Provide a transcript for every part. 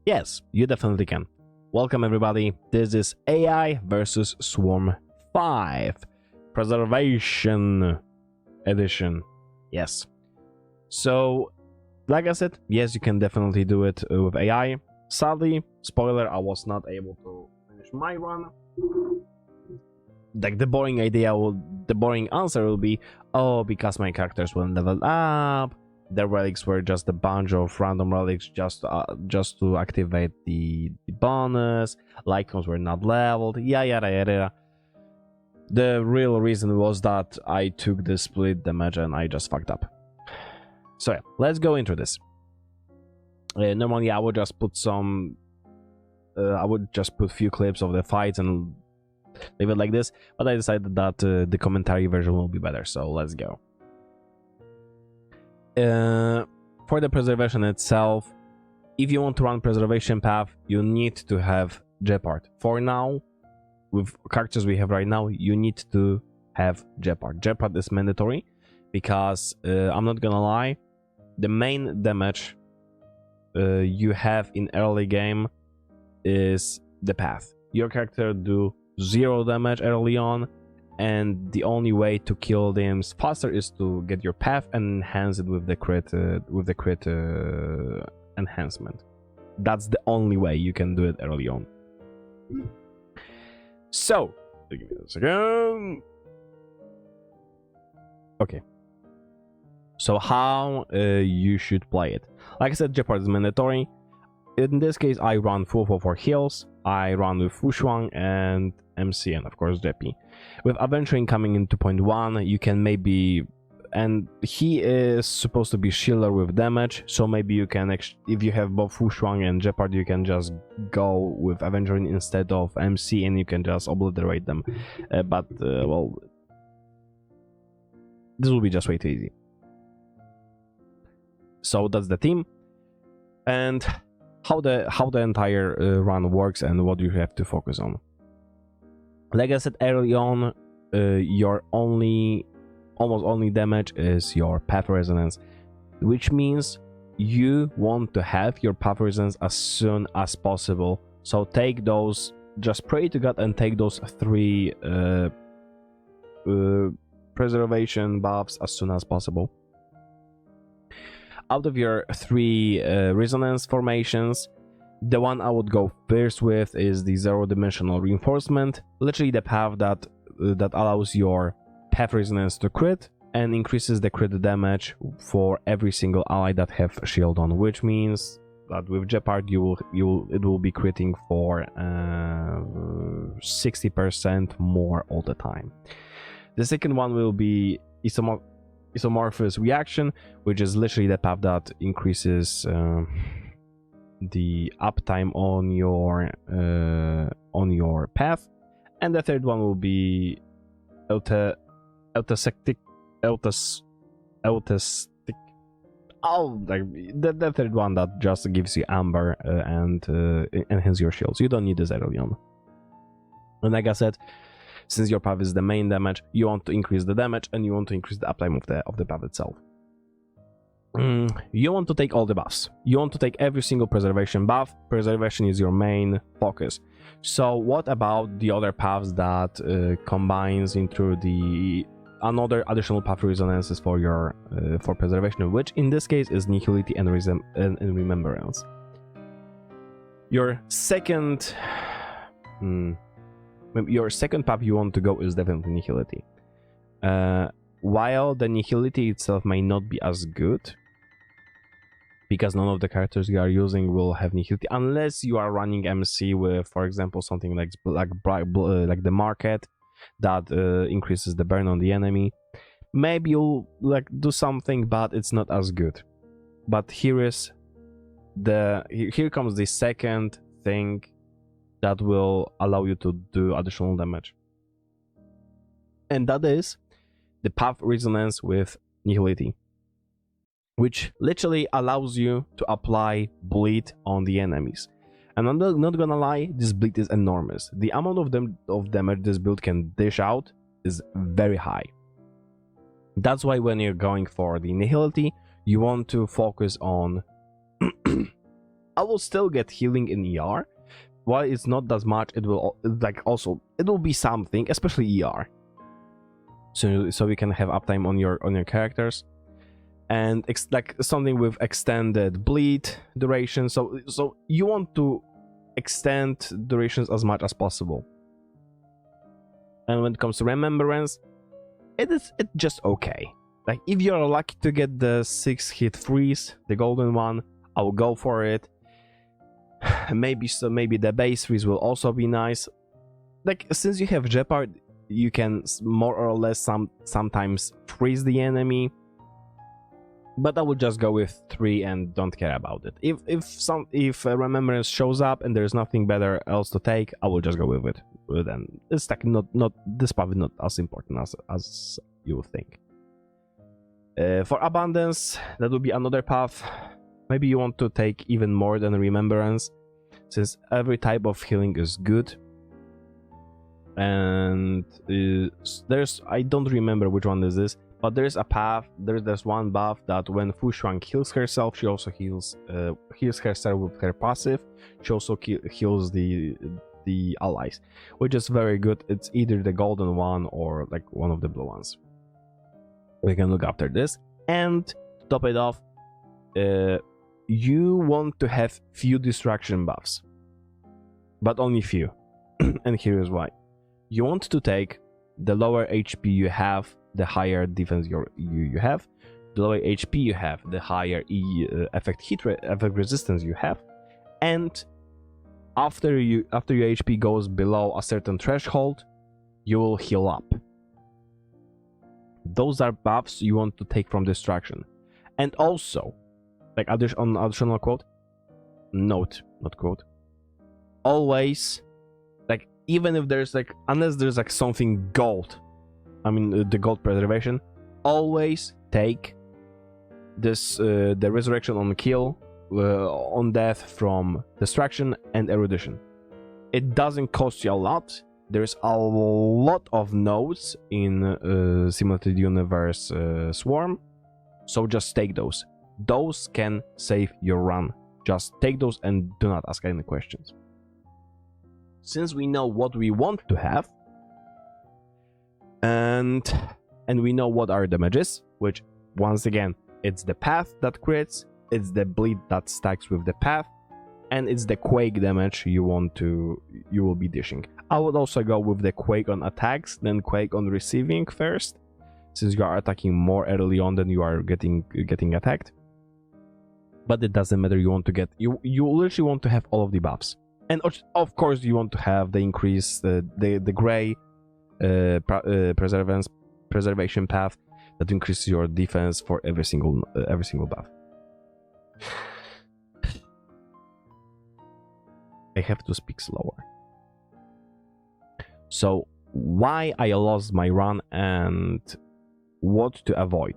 Yes, you definitely can. Welcome everybody, this is AI versus Swarm 5 Preservation Edition. Yes. So, like I said, yes, you can definitely do it with AI. Sadly, spoiler, I was not able to finish my run. Like the boring answer will be, oh, because my characters weren't leveled up. The relics were just a bunch of random relics just to activate the bonus. Icons were not leveled. Yada. The real reason was that I took the split damage and I just fucked up. So yeah, let's go into this. Normally I would just put few clips of the fights and leave it like this, but I decided that the commentary version will be better, so let's go. For the preservation itself, if you want to run preservation path, you need to have Jeopard. For now, with characters we have right now, you need to have Jeopard. Jeopard is mandatory because I'm not gonna lie, the main damage you have in early game is the path. Your character do 0 damage early on, and the only way to kill them faster is to get your path and enhance it with the crit enhancement. That's the only way you can do it early on. So, give me a second. Okay. So how you should play it? Like I said, Jeopard is mandatory. In this case, I run full for heals. I run with Fushuang and MC and of course Jeppy. With Adventuring coming in 2.1, you can maybe, and he is supposed to be shielder with damage, so maybe you can, if you have both Fushuang and Jeopard, you can just go with Adventuring instead of MC and you can just obliterate them. Well, this will be just way too easy. So that's the team, and how the entire run works and what you have to focus on. Like I said early on, your almost only damage is your path resonance, which means you want to have your path resonance as soon as possible. So take those, just pray to God and take those 3 preservation buffs as soon as possible. Out of your 3 resonance formations, the one I would go first with is the 0-dimensional reinforcement, literally the path that allows your path resonance to crit and increases the crit damage for every single ally that have shield on, which means that with Jeopard it will be critting for 60% more all the time. The second one will be Isomorphous Reaction, which is literally the path that increases the uptime on your path, and the third one will be the third one that just gives you amber and enhance your shields. You don't need this early on. And like I said, since your path is the main damage, you want to increase the damage and you want to increase the uptime of the path itself. You want to take all the buffs. You want to take every single preservation buff. Preservation is your main focus. So what about the other paths that combines into the another additional path resonances for your for preservation, which in this case is Nihility and Remembrance. Your second path you want to go is definitely Nihility. While the Nihility itself may not be as good, because none of the characters you are using will have Nihility, unless you are running MC with, for example, something like the Market that increases the burn on the enemy. Maybe you'll do something, but it's not as good. But here comes the second thing that will allow you to do additional damage, and that is the path resonance with Nihility, which literally allows you to apply bleed on the enemies. And I'm not gonna lie, this bleed is enormous. The amount of damage this build can dish out is very high. That's why when you're going for the Nihility, you want to focus on I will still get healing in ER. While it's not as much, it will it will be something, especially ER. So we can have uptime on your characters, and like something with extended bleed duration. So you want to extend durations as much as possible. And when it comes to remembrance, it's just okay. Like if you're lucky to get the 6-hit freeze, the golden one, I will go for it. Maybe the base freeze will also be nice. Like since you have Jeopard, you can more or less sometimes freeze the enemy. But I will just go with 3 and don't care about it. If remembrance shows up and there's nothing better else to take, I will just go with it. Then it's like not this path is not as important as you would think. For abundance, that would be another path. Maybe you want to take even more than remembrance, since every type of healing is good. And there's, I don't remember which one is this, but there's a path, there's one buff that when Fu Shuang heals herself, she also heals herself with her passive. She also heals the allies, which is very good. It's either the golden one or like one of the blue ones. We can look after this. And to top it off, you want to have few distraction buffs, but only few. And here is why. You want to take the lower HP you have, the higher defense you have. The lower HP you have, the higher effect resistance you have. And after your HP goes below a certain threshold, you will heal up. Those are buffs you want to take from distraction. And also, like additional quote, note, not quote, always, like even if there's like, unless there's like something gold, I mean the gold preservation, always take this the resurrection on kill, on death from distraction and erudition. It doesn't cost you a lot. There's a lot of nodes in Simulated Universe Swarm, so just take those. Those can save your run. Just take those and do not ask any questions. Since we know what we want to have, and we know what our damages, which once again, it's the path that crits, it's the bleed that stacks with the path, and it's the quake damage you will be dishing. I would also go with the quake on attacks, then quake on receiving first, since you are attacking more early on than you are getting attacked. But it doesn't matter. You want to get you literally want to have all of the buffs, and of course you want to have the increase the gray preservation path that increases your defense for every single buff. I have to speak slower. So why I lost my run and what to avoid.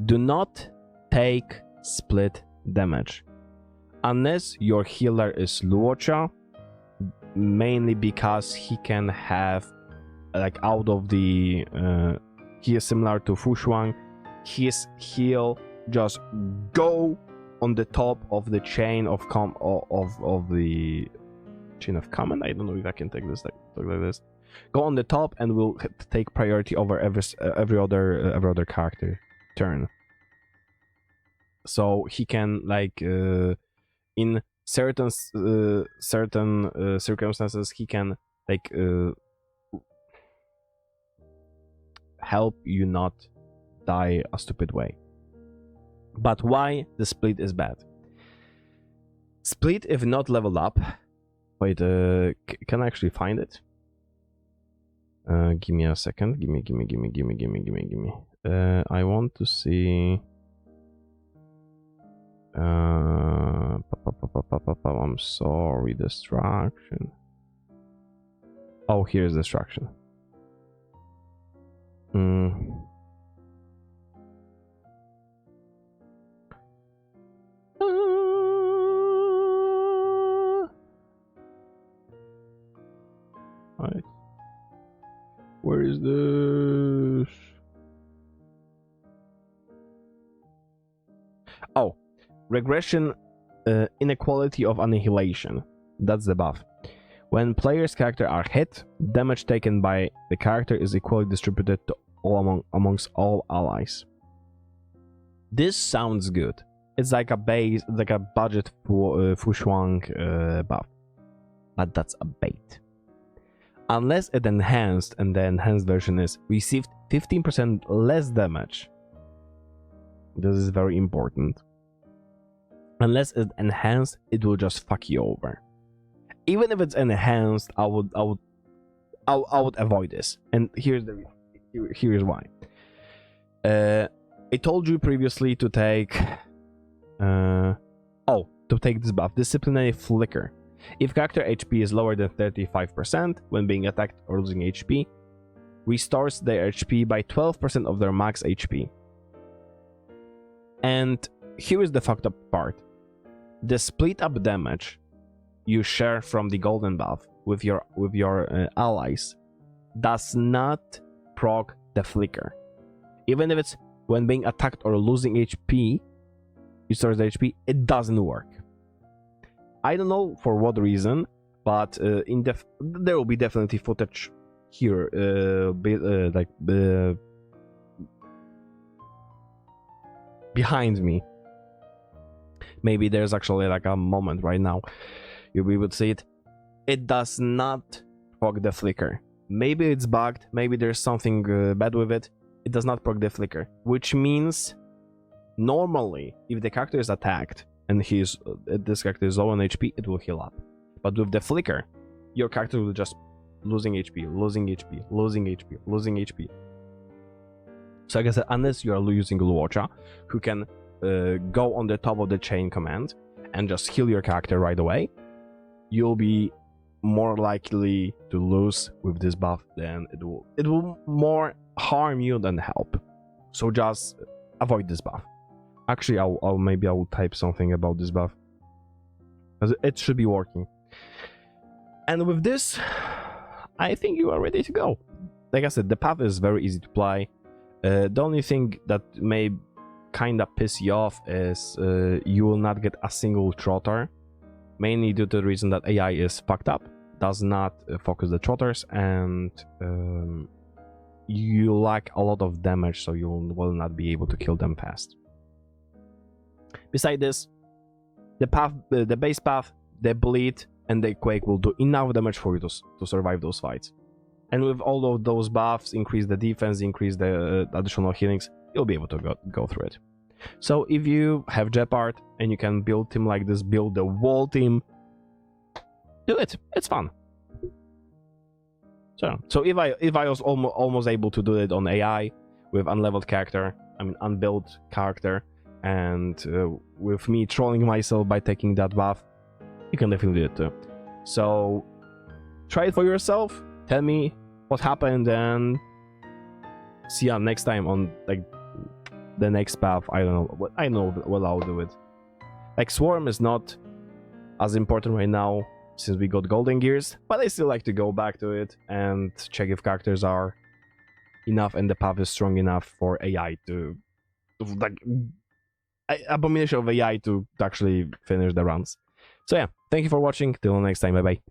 Do not take split damage unless your healer is Luocha, mainly because he can have, like, out of the he is similar to Fu Shuang. His heal just go on the top of the chain of the chain of command. I don't know if I can take this like this. Go on the top and will take priority over every other character turn. So he can, like, in certain circumstances, he can, like, help you not die a stupid way. But why the split is bad? Split, if not leveled up. Wait, can I actually find it? Give me a second. Give me. I want to see. I'm sorry, distraction. Oh, here's distraction. Right. Where is this? Oh, regression Inequality of Annihilation. That's the buff. When players' character are hit, damage taken by the character is equally distributed to amongst all allies. This sounds good. It's like a base, like a budget Fushuang buff, but that's a bait. Unless it enhanced, and the enhanced version is received 15% less damage. This is very important. Unless it's enhanced, it will just fuck you over. Even if it's enhanced, I would avoid this. And here's why. I told you previously to take this buff, Disciplinary Flicker. If character HP is lower than 35% when being attacked or losing HP, restores their HP by 12% of their max HP. And here is the fucked up part. The split up damage you share from the golden buff with your allies does not proc the flicker. Even if it's when being attacked or losing HP, restores the HP, it doesn't work. I don't know for what reason, but there will be definitely footage here, behind me. Maybe there's actually like a moment right now we would see it. It does not proc the flicker. Maybe it's bugged, maybe there's something bad with it. It does not proc the flicker, which means normally if the character is attacked and this character is low on HP, it will heal up. But with the flicker, your character will just losing HP, losing HP, losing HP, losing HP. So like I said, unless you are using Luocha, who can go on the top of the chain command and just heal your character right away, you'll be more likely to lose with this buff than it will more harm you than help. So just avoid this buff. Actually, maybe I will type something about this buff, because it should be working. And with this, I think you are ready to go. Like I said, the path is very easy to apply. The only thing that may kinda piss you off is you will not get a single trotter, mainly due to the reason that AI is fucked up, does not focus the trotters, and you lack a lot of damage, so you will not be able to kill them fast. Beside this, the path, the base path, the bleed, and the quake will do enough damage for you to survive those fights. And with all of those buffs, increase the defense, increase the additional healings, you'll be able to go through it. So if you have Jeopard and you can build team like this, build the whole team, do it. It's fun. So if I was almost able to do it on AI with unleveled character, I mean unbuilt character, and with me trolling myself by taking that buff, you can definitely do it too. So try it for yourself, tell me what happened, and see you next time on like the next path. I don't know what I'll do it. Like Swarm is not as important right now since we got golden gears, but I still like to go back to it and check if characters are enough and the path is strong enough for AI to like abomination of AI to actually finish the runs. So yeah, thank you for watching. Till next time, bye bye.